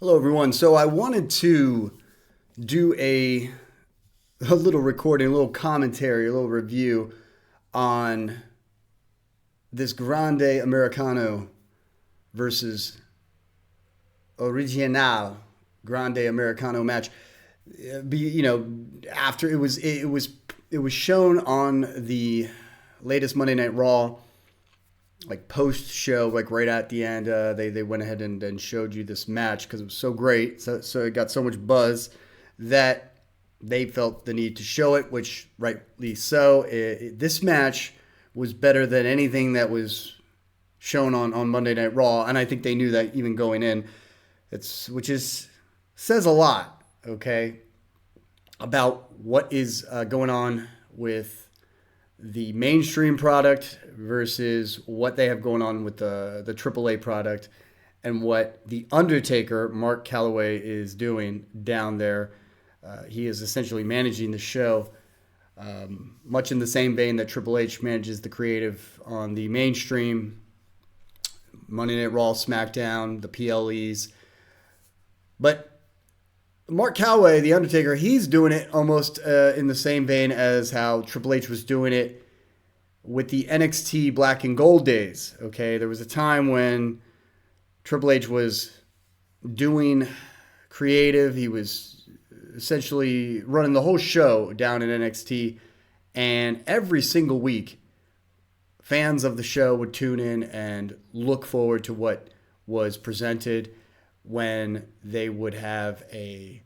Hello, everyone. So I wanted to do a little recording, a little commentary, a little review on this Grande Americano versus Original Grande Americano match. After it was shown on the latest Monday Night Raw, like post show, like right at the end, they went ahead and showed you this match because it was so great. So it got so much buzz that they felt the need to show it, which rightly so. This match was better than anything that was shown on Monday Night Raw, and I think they knew that even going in. Says a lot, okay, about what is going on with the mainstream product versus what they have going on with the AAA product, and what the Undertaker, Mark Calloway, is doing down there. He is essentially managing the show, much in the same vein that Triple H manages the creative on the mainstream, Monday Night Raw, SmackDown, the PLEs. But Mark Calloway, The Undertaker, he's doing it almost in the same vein as how Triple H was doing it with the NXT Black and Gold days. Okay, there was a time when Triple H was doing creative. He was essentially running the whole show down in NXT, and every single week, fans of the show would tune in and look forward to what was presented when they would have a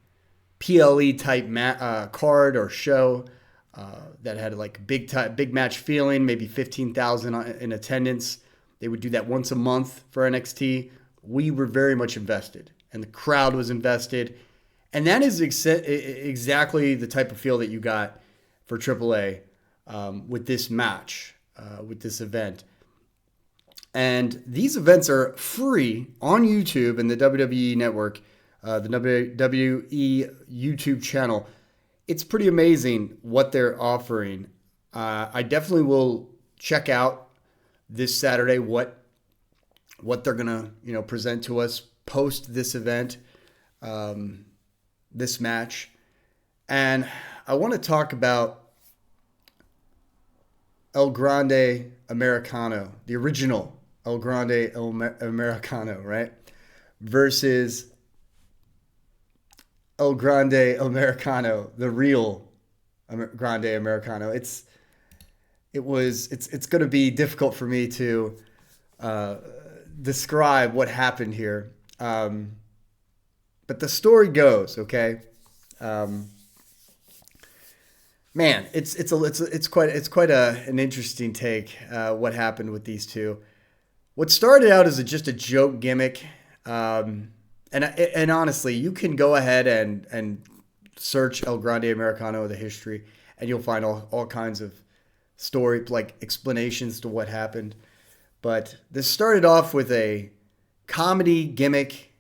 PLE type card or show that had like big match feeling, maybe 15,000 in attendance. They would do that once a month for NXT. We were very much invested, and the crowd was invested, and that is exactly the type of feel that you got for AAA with this match, with this event. And these events are free on YouTube and the WWE Network, the WWE YouTube channel. It's pretty amazing what they're offering. I definitely will check out this Saturday what they're gonna present to us post this event, this match, and I want to talk about El Grande Americano, the original El Grande Americano, right? Versus El Grande Americano, the real Grande Americano. It's going to be difficult for me to describe what happened here. But the story goes, okay. Man, it's quite an interesting take. What happened with these two? What started out as just a joke gimmick, and honestly, you can go ahead and search El Grande Americano, the history, and you'll find all kinds of story, like explanations to what happened. But this started off with a comedy gimmick.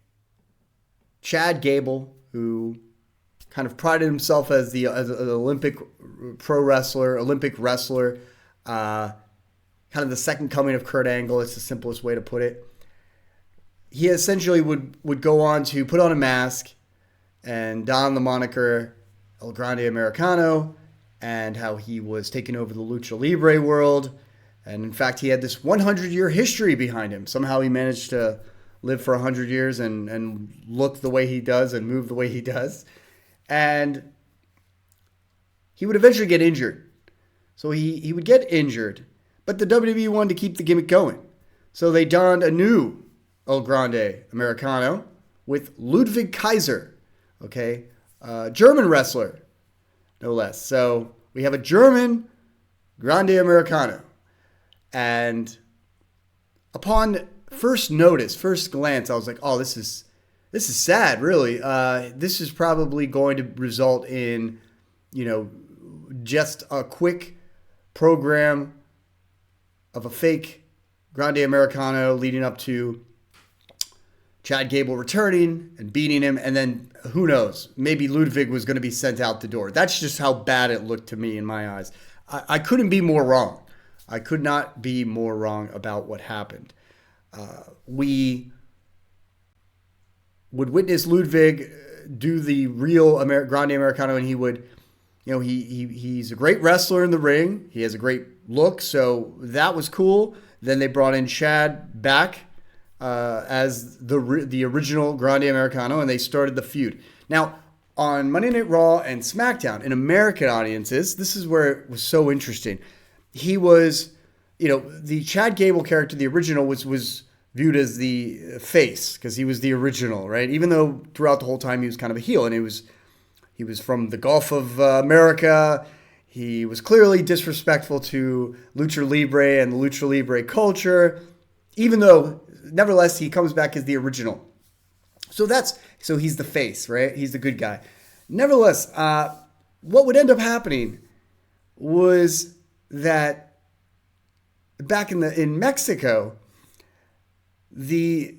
Chad Gable, who kind of prided himself as an Olympic wrestler, kind of the second coming of Kurt Angle. It's the simplest way to put it. He essentially would go on to put on a mask and don the moniker El Grande Americano, and how he was taking over the Lucha Libre world. And in fact, he had this 100-year history behind him. Somehow he managed to live for 100 years and look the way he does and move the way he does. And he would eventually get injured. So he would get injured, but the WWE wanted to keep the gimmick going. So they donned a new El Grande Americano with Ludwig Kaiser, okay? German wrestler, no less. So we have a German Grande Americano. And upon first glance, I was like, oh, this is sad, really. This is probably going to result in, just a quick program of a fake Grande Americano leading up to Chad Gable returning and beating him, and then who knows, maybe Ludwig was going to be sent out the door. That's just how bad it looked to me in my eyes. I couldn't be more wrong. I could not be more wrong about what happened. We would witness Ludwig do the real Grande Americano, and he would, he's a great wrestler in the ring. He has a great look, so that was cool. Then they brought in Chad back as the original Grande Americano, and they started the feud. Now, on Monday Night Raw and SmackDown, in American audiences, this is where it was so interesting. He was, the Chad Gable character, the original, was viewed as the face because he was the original, right? Even though throughout the whole time he was kind of a heel, and he was from the Gulf of America. He was clearly disrespectful to Lucha Libre and the Lucha Libre culture, even though, nevertheless, he comes back as the original. So he's the face, right? He's the good guy. Nevertheless, what would end up happening was that back in Mexico, the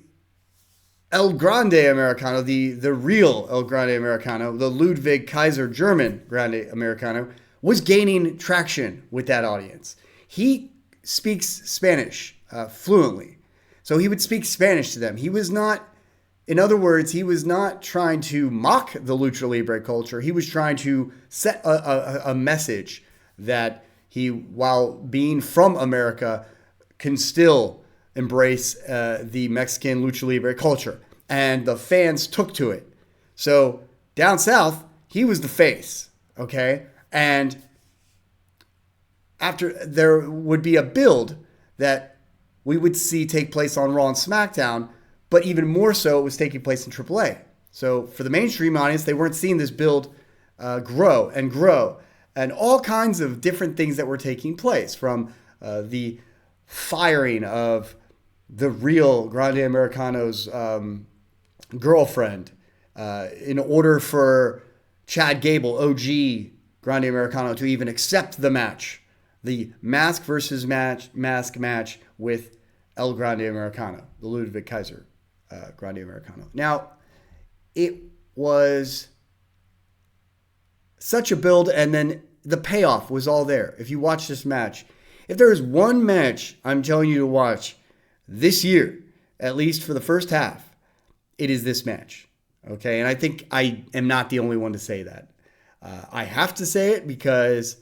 El Grande Americano, the real El Grande Americano, the Ludwig Kaiser German Grande Americano, was gaining traction with that audience. He speaks Spanish fluently. So he would speak Spanish to them. He was not, in other words, he was not trying to mock the Lucha Libre culture. He was trying to set a message that he, while being from America, can still embrace the Mexican Lucha Libre culture. And the fans took to it. So down south, he was the face, okay? And after, there would be a build that we would see take place on Raw and SmackDown, but even more so, it was taking place in AAA. So for the mainstream audience, they weren't seeing this build grow and grow, and all kinds of different things that were taking place, from the firing of the real Grande Americano's girlfriend in order for Chad Gable, OG Grande Americano, to even accept the match, the mask versus mask match with El Grande Americano, the Ludwig Kaiser Grande Americano. Now, it was such a build, and then the payoff was all there. If you watch this match, if there is one match I'm telling you to watch this year, at least for the first half, it is this match. Okay, and I think I am not the only one to say that. I have to say it because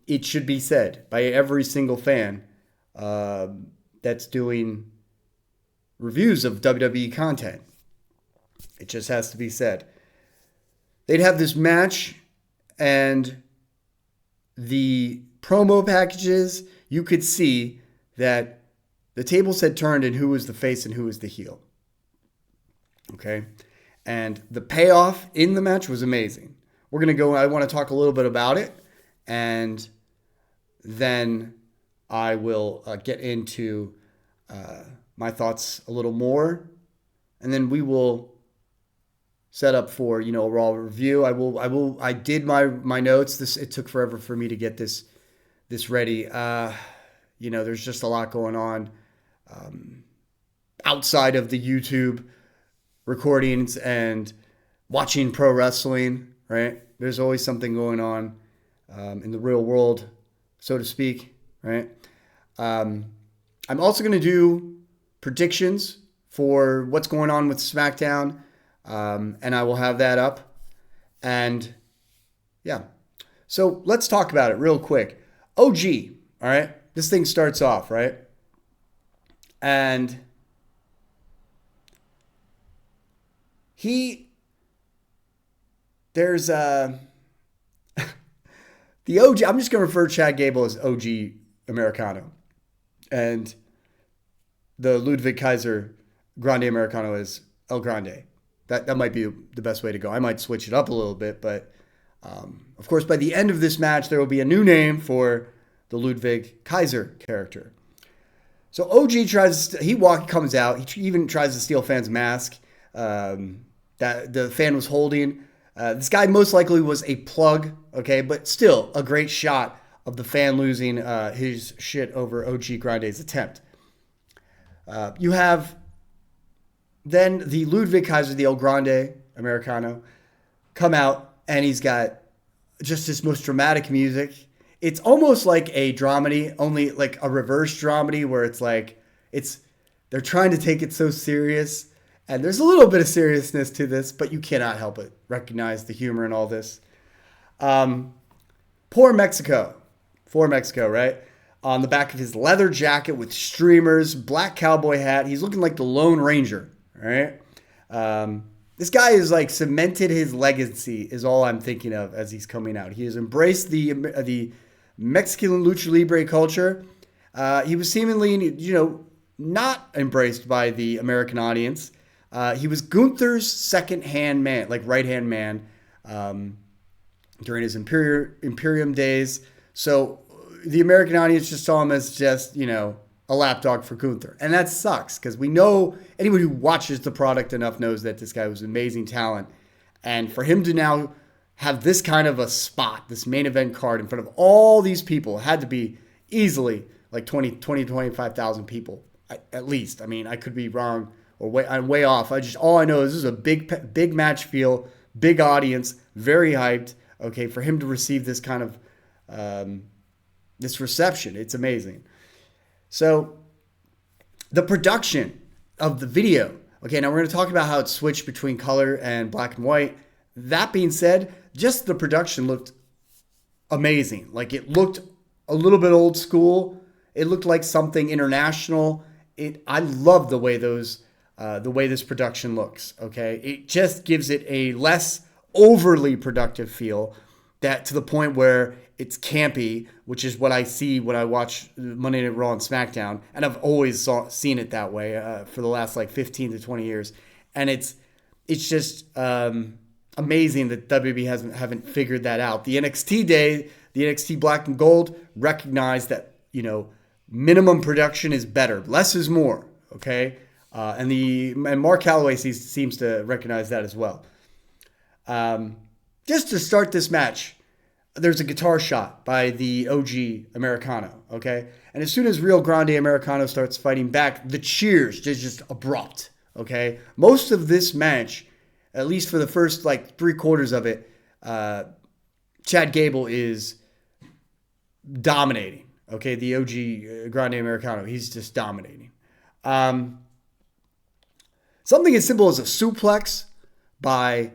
it should be said by every single fan that's doing reviews of WWE content. It just has to be said. They'd have this match, and the promo packages, you could see that the tables had turned in who was the face and who was the heel. Okay? And the payoff in the match was amazing. We're going to go, I want to talk a little bit about it, and then I will get into my thoughts a little more, and then we will set up for, a Raw review. I did my notes. It took forever for me to get this ready. There's just a lot going on outside of the YouTube recordings and watching pro wrestling, right? There's always something going on in the real world, so to speak, right? I'm also going to do predictions for what's going on with SmackDown, and I will have that up. And yeah, so let's talk about it real quick. OG, all right? This thing starts off, right? And there's the OG, I'm just going to refer to Chad Gable as OG Americano, and the Ludwig Kaiser Grande Americano as El Grande. That might be the best way to go. I might switch it up a little bit, but of course, by the end of this match, there will be a new name for the Ludwig Kaiser character. So OG comes out. He even tries to steal fan's mask that the fan was holding. This guy most likely was a plug, okay, but still a great shot of the fan losing his shit over OG Grande's attempt. You have then the Ludwig Kaiser, the El Grande Americano, come out, and he's got just his most dramatic music. It's almost like a dramedy, only like a reverse dramedy, where it's like they're trying to take it so serious, And there's a little bit of seriousness to this, but you cannot help but recognize the humor in all this. Poor Mexico. For Mexico, right? On the back of his leather jacket with streamers, black cowboy hat. He's looking like the Lone Ranger, right? This guy is like cemented his legacy is all I'm thinking of as he's coming out. He has embraced the Mexican Lucha Libre culture. He was seemingly, not embraced by the American audience. He was Gunther's second-hand man, like right-hand man, during his Imperium days. So the American audience just saw him as just, a lapdog for Gunther. And that sucks because we know anyone who watches the product enough knows that this guy was an amazing talent. And for him to now have this kind of a spot, this main event card in front of all these people, had to be easily like 25,000 people at least. I mean, I could be wrong or I'm way off. All I know is this is a big match feel, big audience, very hyped. Okay, for him to receive this kind of this reception, it's amazing. So the production of the video. Okay, now we're going to talk about how it switched between color and black and white. That being said, just the production looked amazing. Like it looked a little bit old school. It looked like something international. I love the way this production looks. Okay, it just gives it a less overly productive feel, that to the point where it's campy, which is what I see when I watch Monday Night Raw and SmackDown, and I've always seen it that way for the last like 15 to 20 years, and it's just amazing that WWE haven't figured that out. The NXT Black and Gold recognized that minimum production is better, less is more. Okay, and Mark Calloway seems to recognize that as well. Just to start this match, there's a guitar shot by the OG Americano, okay? And as soon as Real Grande Americano starts fighting back, the cheers just abrupt, okay? Most of this match, at least for the first like 3/4 of it, Chad Gable is dominating, okay? The OG Grande Americano, he's just dominating. Something as simple as a suplex by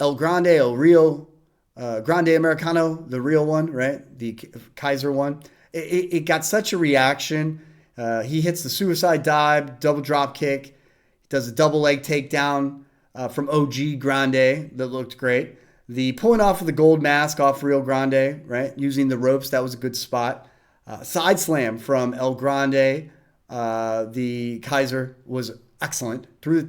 El Real Grande Americano, the real one, right? The Kaiser one. It got such a reaction. He hits the suicide dive, double drop kick. He does a double leg takedown from OG Grande that looked great. The pulling off of the gold mask off Real Grande, right? Using the ropes, that was a good spot. Side slam from El Grande. The Kaiser was excellent. Through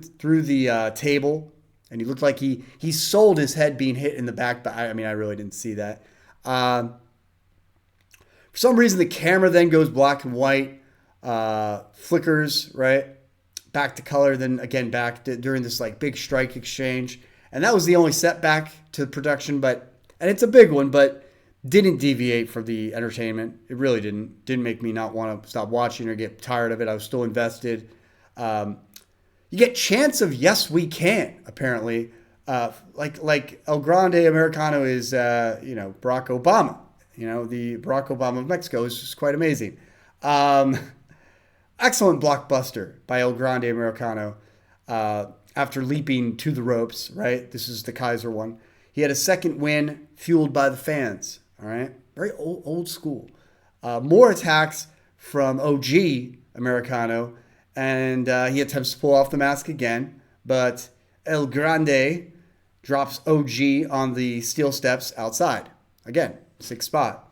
the table. And he looked like he sold his head being hit in the back, but I really didn't see that. For some reason, the camera then goes black and white, flickers, right? Back to color, then again back during this like big strike exchange. And that was the only setback to production, and it's a big one, but didn't deviate from the entertainment. It really didn't. Didn't make me not want to stop watching or get tired of it. I was still invested. You get chants of "Yes, we can." Apparently, like El Grande Americano is, Barack Obama. The Barack Obama of Mexico is just quite amazing. Excellent blockbuster by El Grande Americano after leaping to the ropes. Right, this is the Kaiser one. He had a second win fueled by the fans. All right, very old school. More attacks from OG Americano. And he attempts to pull off the mask again, but El Grande drops OG on the steel steps outside. Again, 6th spot.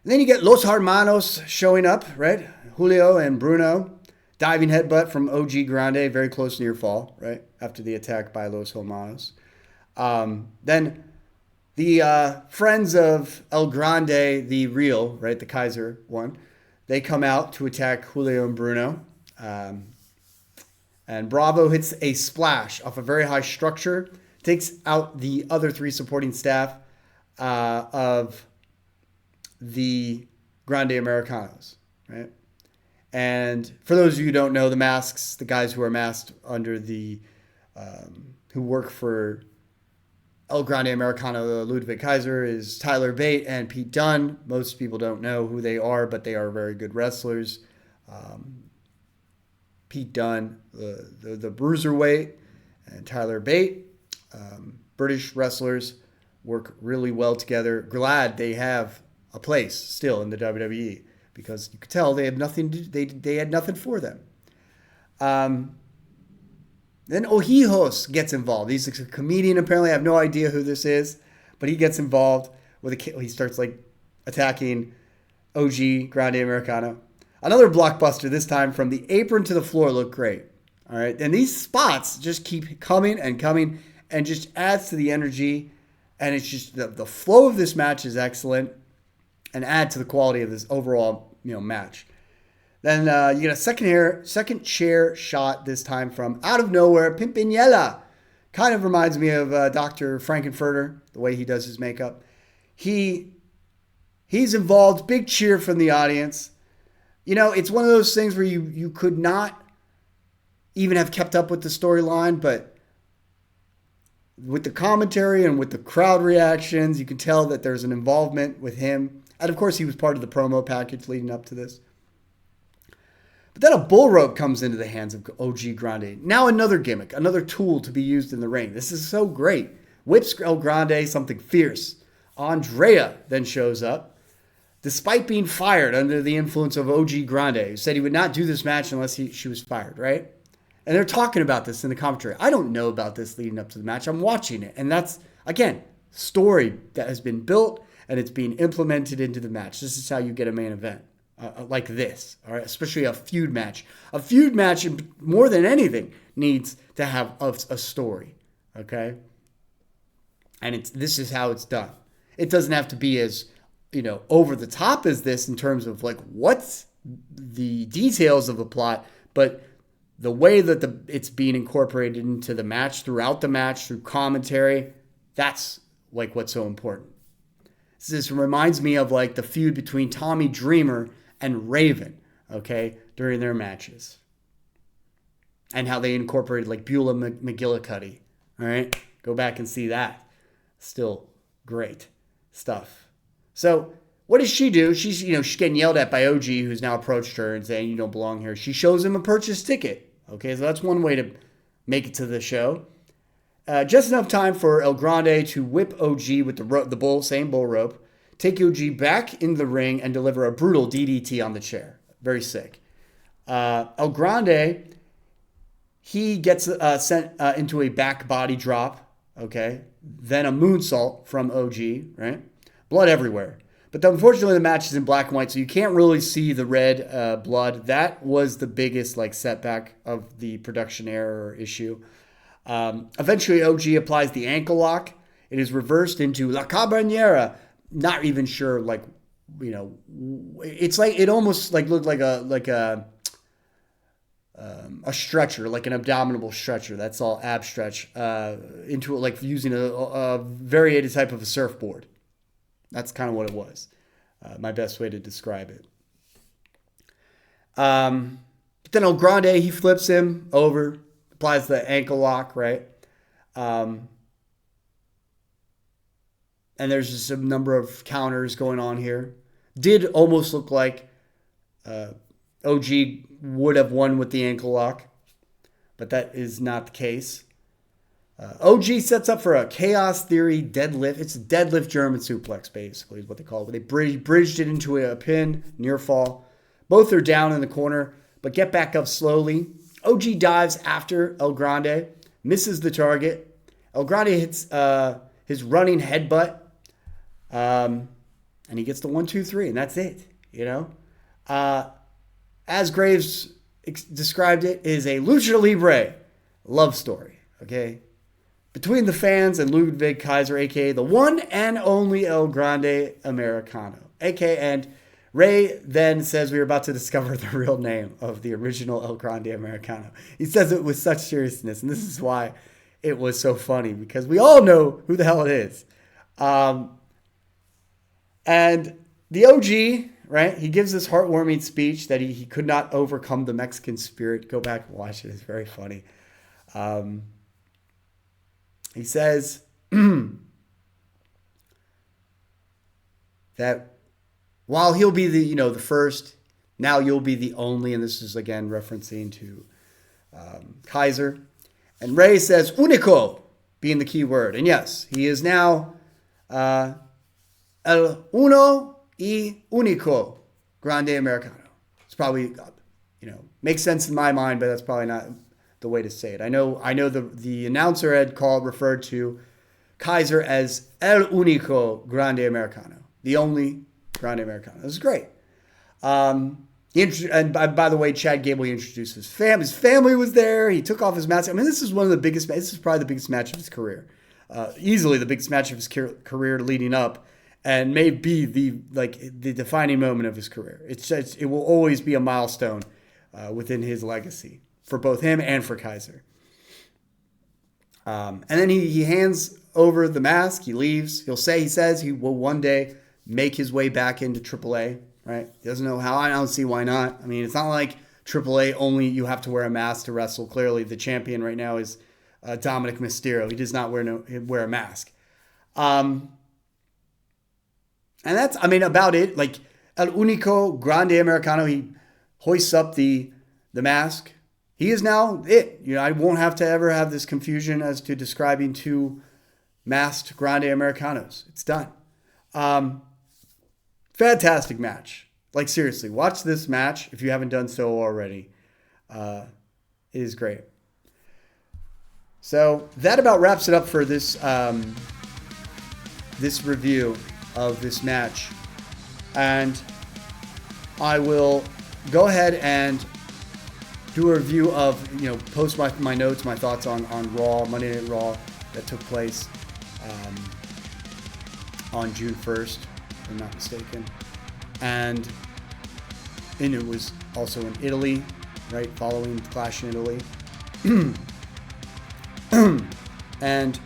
And then you get Los Hermanos showing up, right? Julio and Bruno. Diving headbutt from OG Grande, very close near fall, right? After the attack by Los Hermanos. Then the friends of El Grande, the real, right? The Kaiser one. They come out to attack Julio and Bruno. And Bravo hits a splash off a very high structure. Takes out the other 3 supporting staff of the Grande Americanos. Right? And for those of you who don't know, the masks, the guys who are masked under who work for El Grande Americano, Ludwig Kaiser, is Tyler Bate and Pete Dunne. Most people don't know who they are, but they are very good wrestlers. Pete Dunne, the bruiserweight, and Tyler Bate. British wrestlers work really well together. Glad they have a place still in the WWE because you could tell they have nothing. They had nothing for them. Then Ojijos gets involved. He's a comedian. Apparently, I have no idea who this is, but he gets involved with he starts like attacking OG Grande Americano. Another blockbuster this time from the apron to the floor looked great. All right, and these spots just keep coming and coming and just adds to the energy. And it's just the flow of this match is excellent and add to the quality of this overall match. Then you get a second chair shot this time from out of nowhere. Pimpinella kind of reminds me of Dr. Frankenfurter, the way he does his makeup. He's involved. Big cheer from the audience. It's one of those things where you could not even have kept up with the storyline, but with the commentary and with the crowd reactions, you can tell that there's an involvement with him. And of course, he was part of the promo package leading up to this. But then a bull rope comes into the hands of OG Grande. Now another gimmick, another tool to be used in the ring. This is so great. Whips El Grande something fierce. Andrea then shows up, despite being fired under the influence of OG Grande, who said he would not do this match unless she was fired, right? And they're talking about this in the commentary. I don't know about this leading up to the match. I'm watching it. And that's, again, story that has been built and it's being implemented into the match. This is how you get a main event like this, all right? Especially a feud match. A feud match, more than anything, needs to have a story, okay? And this is how it's done. It doesn't have to be as, over the top as this in terms of like what's the details of the plot, but the way that it's being incorporated into the match, throughout the match, through commentary, that's like what's so important. This reminds me of like the feud between Tommy Dreamer and Raven, okay, during their matches. And how they incorporated like Beulah McGillicuddy, all right? Go back and see that. Still great stuff. So what does she do? She's getting yelled at by OG, who's now approached her and saying, you don't belong here. She shows him a purchase ticket. Okay, so that's one way to make it to the show. Just enough time for El Grande to whip OG with the same bull rope, take OG back in the ring, and deliver a brutal DDT on the chair. Very sick. El Grande, he gets sent into a back body drop. Okay, then a moonsault from OG. Right, blood everywhere. But unfortunately, the match is in black and white, so you can't really see the red blood. That was the biggest setback of the production error issue. Eventually, OG applies the ankle lock. It is reversed into La Cabanera. Not even sure, it's like it almost looked like a stretcher, like an abdominal stretcher. That's all ab stretch into it, using a variated type of a surfboard. That's kind of what it was. My best way to describe it. But then El Grande, he flips him over, applies the ankle lock, right? And there's just a number of counters going on here. Did almost look like OG would have won with the ankle lock, but that is not the case. OG sets up for a Chaos Theory deadlift. It's a deadlift German suplex, basically, is what they call it. They bridged it into a pin, near fall. Both are down in the corner, but get back up slowly. OG dives after El Grande, misses the target. El Grande hits his running headbutt, and he gets the 1, 2, 3, and that's it, As Graves described it, is a Lucha Libre love story, okay? Between the fans and Ludwig Kaiser, a.k.a. the one and only El Grande Americano, a.k.a. And Ray then says we are about to discover the real name of the original El Grande Americano. He says it with such seriousness, and this is why it was so funny, because we all know who the hell it is. And the OG, right, he gives this heartwarming speech that he could not overcome the Mexican spirit. Go back and watch it. It's very funny. He says that while he'll be the first, now you'll be the only, and this is again referencing to Kaiser. And Rey says único, being the key word. And yes, he is now el uno y único Grande Americano. It's probably, makes sense in my mind, but that's probably not the way to say it. I know the announcer had referred to Kaiser as el único Grande Americano, the only Grande Americano. This is great. And by the way, Chad Gable, he introduced his family. His family was there. He took off his mask. I mean, this is this is probably the biggest match of his career. Easily the biggest match of his career leading up, and may be the defining moment of his career. It will always be a milestone within his legacy for both him and for Kaiser. And then he hands over the mask. He leaves. He says he will one day make his way back into AAA. Right? He doesn't know how. I don't see why not. I mean, it's not like AAA only you have to wear a mask to wrestle. Clearly, the champion right now is Dominic Mysterio. He does not wear a mask. And that's, about it. Like, El Único Grande Americano, he hoists up the mask. He is now it. I won't have to ever have this confusion as to describing two masked Grande Americanos. It's done. Fantastic match. Like, seriously, watch this match if you haven't done so already. It is great. So that about wraps it up for this this review of this match. And I will go ahead and do a review of, post my notes, my thoughts on Raw, Monday Night Raw that took place on June 1st. If I'm not mistaken. And it was also in Italy, right? Following the Clash in Italy. And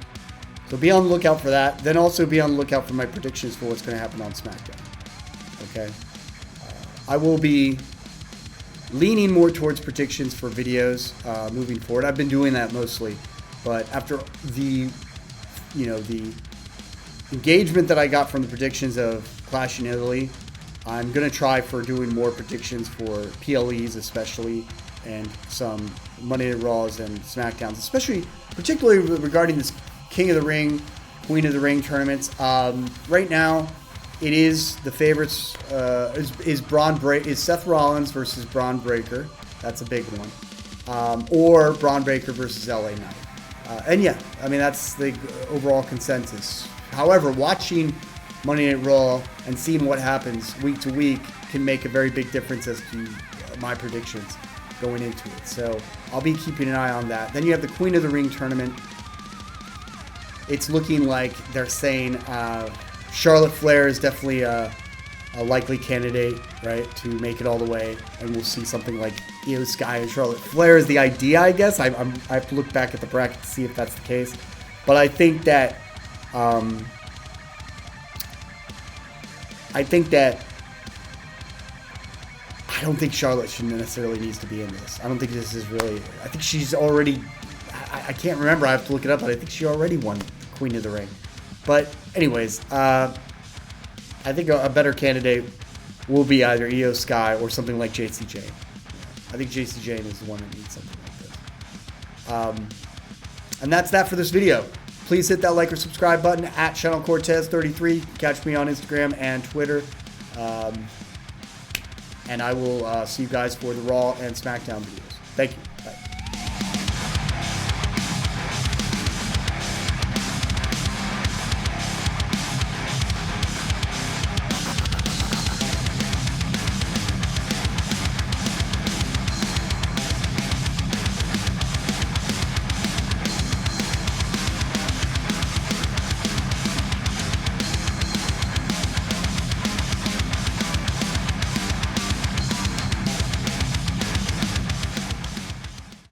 so be on the lookout for that. Then also be on the lookout for my predictions for what's going to happen on SmackDown. Okay? I will be leaning more towards predictions for videos moving forward. I've been doing that mostly. But after the engagement that I got from the predictions of Clash in Italy, I'm going to try for doing more predictions for PLEs especially, and some Monday Night Raws and SmackDowns, particularly regarding this King of the Ring, Queen of the Ring tournaments. Right now, it is the favorites is Seth Rollins versus Braun Breaker. That's a big one. Or Braun Breaker versus LA Knight. And yeah, that's the overall consensus. However, watching Monday Night Raw and seeing what happens week to week can make a very big difference as to my predictions going into it. So I'll be keeping an eye on that. Then you have the Queen of the Ring tournament. It's looking like they're saying Charlotte Flair is definitely a likely candidate, right, to make it all the way. And we'll see something like Io Sky and Charlotte Flair is the idea, I guess. I have to look back at the bracket to see if that's the case. But I think that I don't think Charlotte should necessarily needs to be in this. I don't think this is really. I think she's already. I can't remember. I have to look it up, but I think she already won Queen of the Ring. But anyways, I think a better candidate will be either Io Sky or something like JC Jane. I think JC Jane is the one that needs something like this. And that's that for this video. Please hit that like or subscribe button at Channel Cortez 33. Catch me on Instagram and Twitter. And I will see you guys for the Raw and SmackDown videos. Thank you.